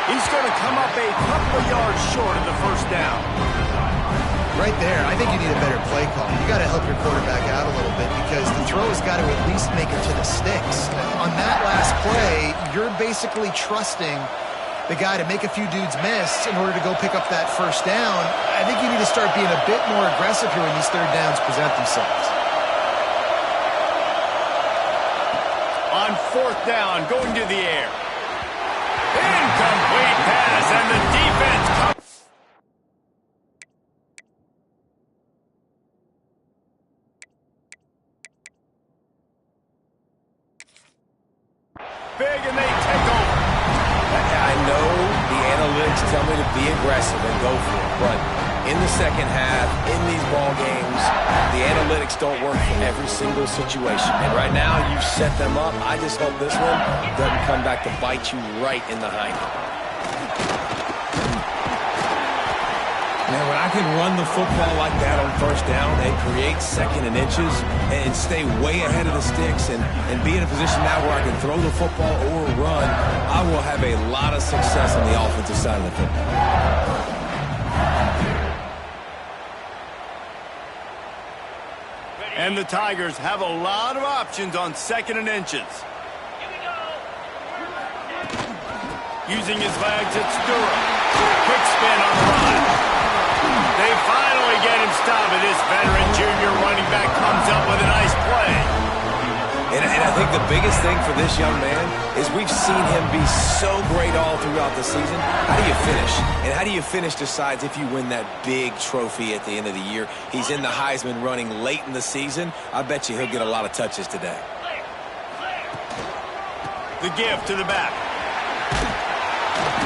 He's going to come up a couple of yards short of the first down. Right there, I think you need a better play call. You got to help your quarterback out a little bit because the throw has got to at least make it to the sticks. On that last play, you're basically trusting the guy to make a few dudes miss in order to go pick up that first down. I think you need to start being a bit more aggressive here when these third downs present themselves. 4th down, going to the air. Incomplete pass, and the defense comes. Big, and they take over. I know the analytics tell me to be aggressive and go for it, but in the second half, in these ball games, the analytics don't work for every single situation. And right now, you've set them up. I just hope this one doesn't come back to bite you right in the hind end. Man, when I can run the football like that on 1st down and create 2nd and inches and stay way ahead of the sticks and be in a position now where I can throw the football or run, I will have a lot of success on the offensive side of the football. And the Tigers have a lot of options on 2nd and inches. Using his legs, it's Dura. Quick spin on the run. They finally get him stopped, and this veteran junior running back comes up with a nice play. And I think the biggest thing for this young man is we've seen him be so great all throughout the season. How do you finish? And how do you finish decides if you win that big trophy at the end of the year. He's in the Heisman running late in the season. I bet you he'll get a lot of touches today. The give to the back.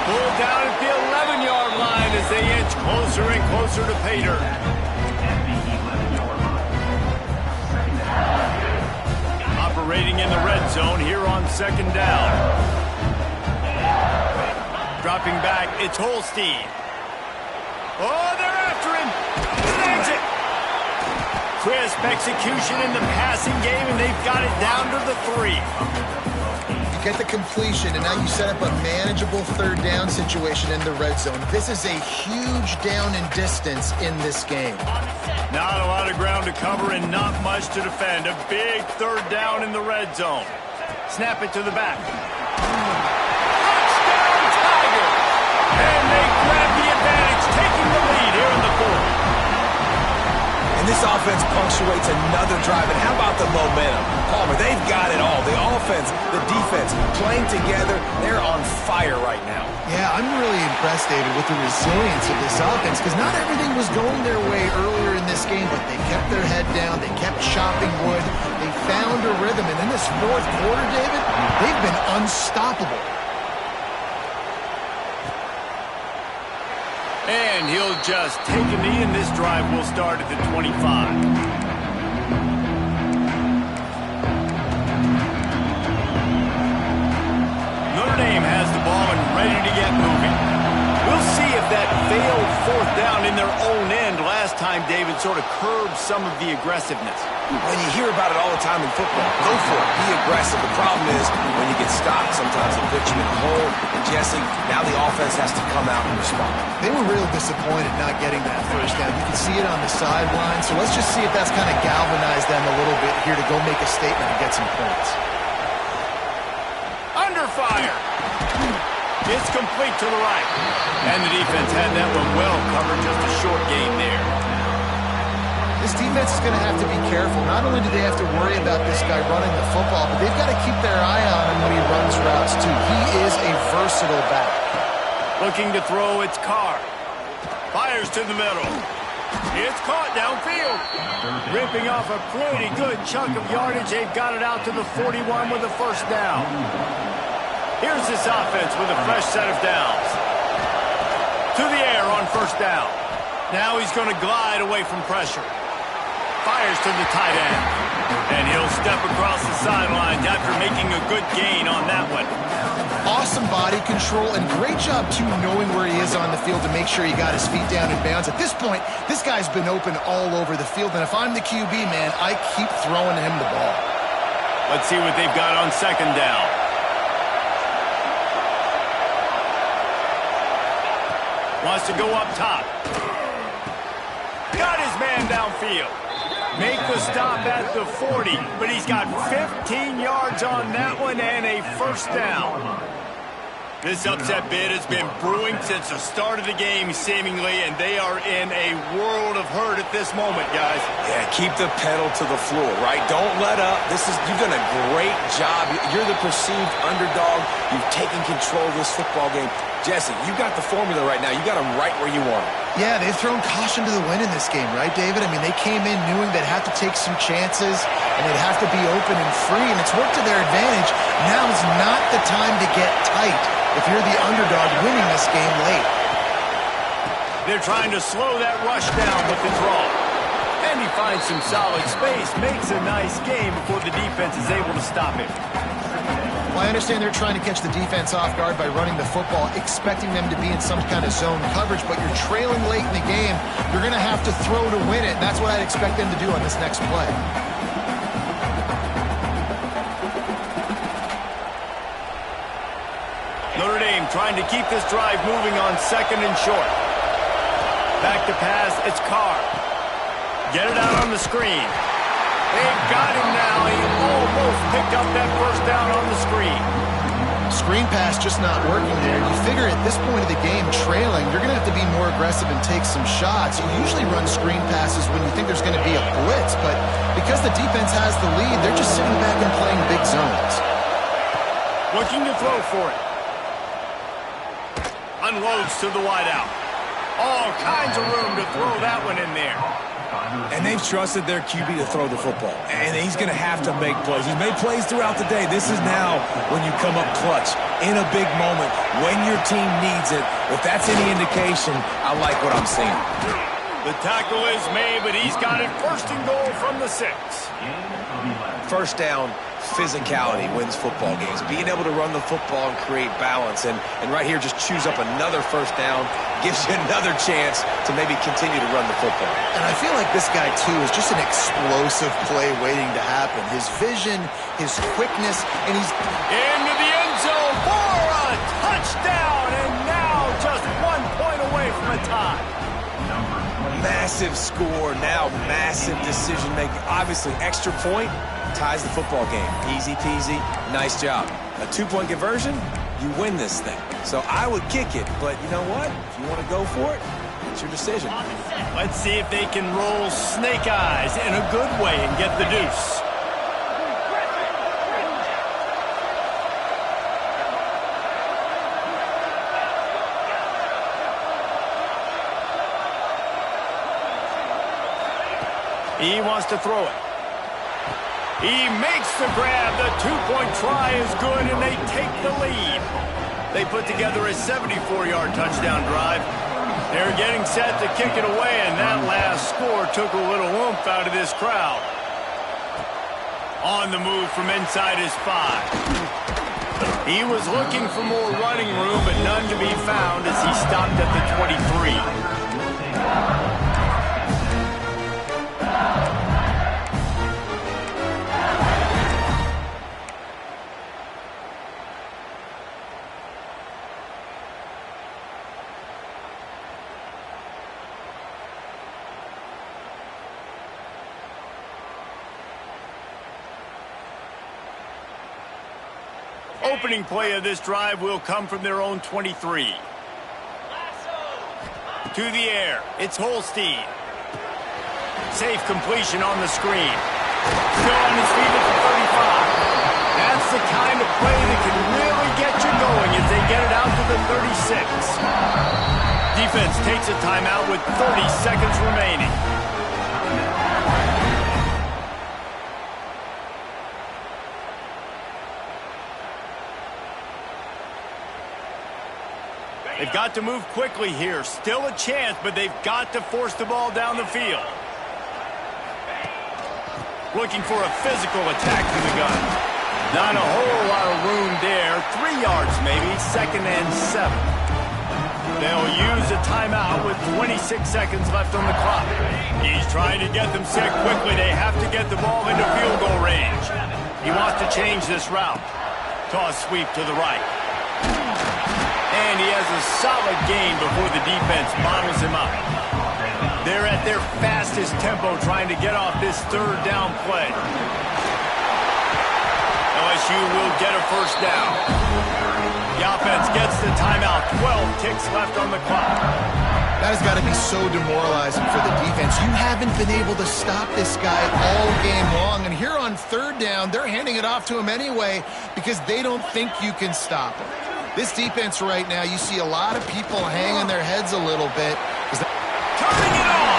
Pulled down at the 11-yard line as they inch closer and closer to pay dirt. Operating in the red zone here on 2nd down. Dropping back, it's Holstein. Oh, they're after him. Snags it. Crisp execution in the passing game, and they've got it down to the 3. You get the completion, and now you set up a manageable 3rd down situation in the red zone. This is a huge down in distance in this game. Not a lot of ground to cover and not much to defend. A big 3rd down in the red zone. Snap it to the back. Touchdown, Tiger! And they grab the advantage, taking the lead here in the 4th. And this offense punctuates another drive. And how about the momentum? Palmer, they've got it all. The offense, the defense, playing together. They're on fire right now. Yeah, I'm really impressed, David, with the resilience of this offense because not everything was going their way earlier in this game, but they kept their head down. They kept chopping wood. They found a rhythm. And in this 4th quarter, David, they've been unstoppable. And he'll just take a knee, and this drive will start at the 25. Has the ball and ready to get moving. We'll see if that failed 4th down in their own end last time, David, sort of curbed some of the aggressiveness. When you hear about it all the time in football, go for it. Be aggressive. The problem is when you get stopped, sometimes it puts you in a hole. And Jesse, now the offense has to come out and respond. They were real disappointed not getting that 1st down. You can see it on the sideline. So let's just see if that's kind of galvanized them a little bit here to go make a statement and get some points. Under fire. It's complete to the right. And the defense had that one well covered, just a short gain there. This defense is going to have to be careful. Not only do they have to worry about this guy running the football, but they've got to keep their eye on him when he runs routes too. He is a versatile back. Looking to throw, it's Carr. Fires to the middle. It's caught downfield. Ripping off a pretty good chunk of yardage. They've got it out to the 41 with a 1st down. Here's this offense with a fresh set of downs. To the air on 1st down. Now he's going to glide away from pressure. Fires to the tight end. And he'll step across the sidelines after making a good gain on that one. Awesome body control and great job, too, knowing where he is on the field to make sure he got his feet down in bounds. At this point, this guy's been open all over the field. And if I'm the QB, man, I keep throwing him the ball. Let's see what they've got on 2nd down. Wants to go up top. Got his man downfield. Make the stop at the 40, but he's got 15 yards on that one and a 1st down. This upset bid has been brewing since the start of the game, seemingly, and they are in a world of hurt at this moment, guys. Yeah, keep the pedal to the floor, right? Don't let up. You've done a great job. You're the perceived underdog. You've taken control of this football game. Jesse, you got the formula right now. You got them right where you want them. Yeah, they've thrown caution to the wind in this game, right, David? I mean, they came in knowing they'd have to take some chances, and they'd have to be open and free, and it's worked to their advantage. Now's not the time to get tight if you're the underdog winning this game late. They're trying to slow that rush down with the draw. And he finds some solid space, makes a nice game before the defense is able to stop him. Well, I understand they're trying to catch the defense off guard by running the football, expecting them to be in some kind of zone coverage, but you're trailing late in the game. You're going to have to throw to win it, and that's what I'd expect them to do on this next play. Notre Dame trying to keep this drive moving on 2nd and short. Back to pass, it's Carr. Get it out on the screen. They've got him now. He almost picked up that first down on the screen. Screen pass just not working there. You figure at this point of the game, trailing, you're going to have to be more aggressive and take some shots. You usually run screen passes when you think there's going to be a blitz, but because the defense has the lead, they're just sitting back and playing big zones. Looking to throw for it. Unloads to the wideout. All kinds of room to throw that one in there. And they've trusted their QB to throw the football. And he's going to have to make plays. He's made plays throughout the day. This is now when you come up clutch in a big moment when your team needs it. If that's any indication, I like what I'm seeing. The tackle is made, but he's got it 1st and goal from the 6. First down, physicality wins football games. Being able to run the football and create balance. And right here, just choose up another first down, gives you another chance to maybe continue to run the football. And I feel like this guy, too, is just an explosive play waiting to happen. His vision, his quickness, and he's into the end zone for a touchdown, and now just 1 point away from a tie. Massive score, now massive decision-making. Obviously, extra point ties the football game. Easy peasy, nice job. A 2-point conversion, you win this thing. So I would kick it, but you know what? If you want to go for it, it's your decision. Let's see if they can roll snake eyes in a good way and get the deuce. He wants to throw it. He makes the grab. The 2-point try is good, and they take the lead. They put together a 74-yard touchdown drive. They're getting set to kick it away, and that last score took a little oomph out of this crowd. On the move from inside his 5. He was looking for more running room, but none to be found as he stopped at the 23. Opening play of this drive will come from their own 23. To the air, it's Holstein. Safe completion on the screen. Still on his feet at the 35. That's the kind of play that can really get you going as they get it out to the 36. Defense takes a timeout with 30 seconds remaining. They've got to move quickly here. Still a chance, but they've got to force the ball down the field. Looking for a physical attack to the gun. Not a whole lot of room there. 3 yards maybe, 2nd and 7. They'll use a timeout with 26 seconds left on the clock. He's trying to get them set quickly. They have to get the ball into field goal range. He wants to change this route. Toss sweep to the right. And he has a solid gain before the defense bottles him up. They're at their fastest tempo trying to get off this 3rd down play. LSU will get a first down. The offense gets the timeout. 12 ticks left on the clock. That has got to be so demoralizing for the defense. You haven't been able to stop this guy all game long. And here on third down, they're handing it off to him anyway because they don't think you can stop him. This defense right now, you see a lot of people hanging their heads a little bit. Turning it on.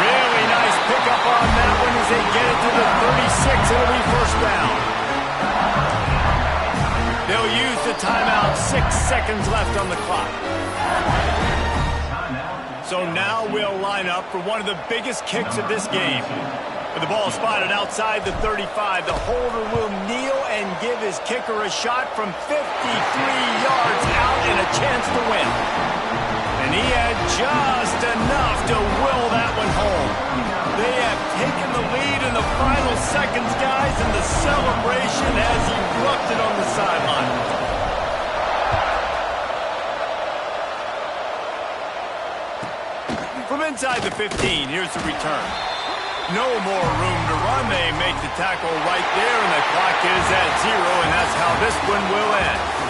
Really nice pickup on that one as they get it to the 36. It'll be first down. They'll use the timeout. 6 seconds left on the clock. So now we'll line up for one of the biggest kicks of this game. With the ball spotted outside the 35, the holder will kneel and give his kicker a shot from 53 yards out and a chance to win. And he had just enough to will that one home. They have taken the lead in the final seconds, guys, and the celebration has erupted on the sideline. From inside the 15, here's the return. No more room to run. They make the tackle right there, and the clock is at 0, and that's how this one will end.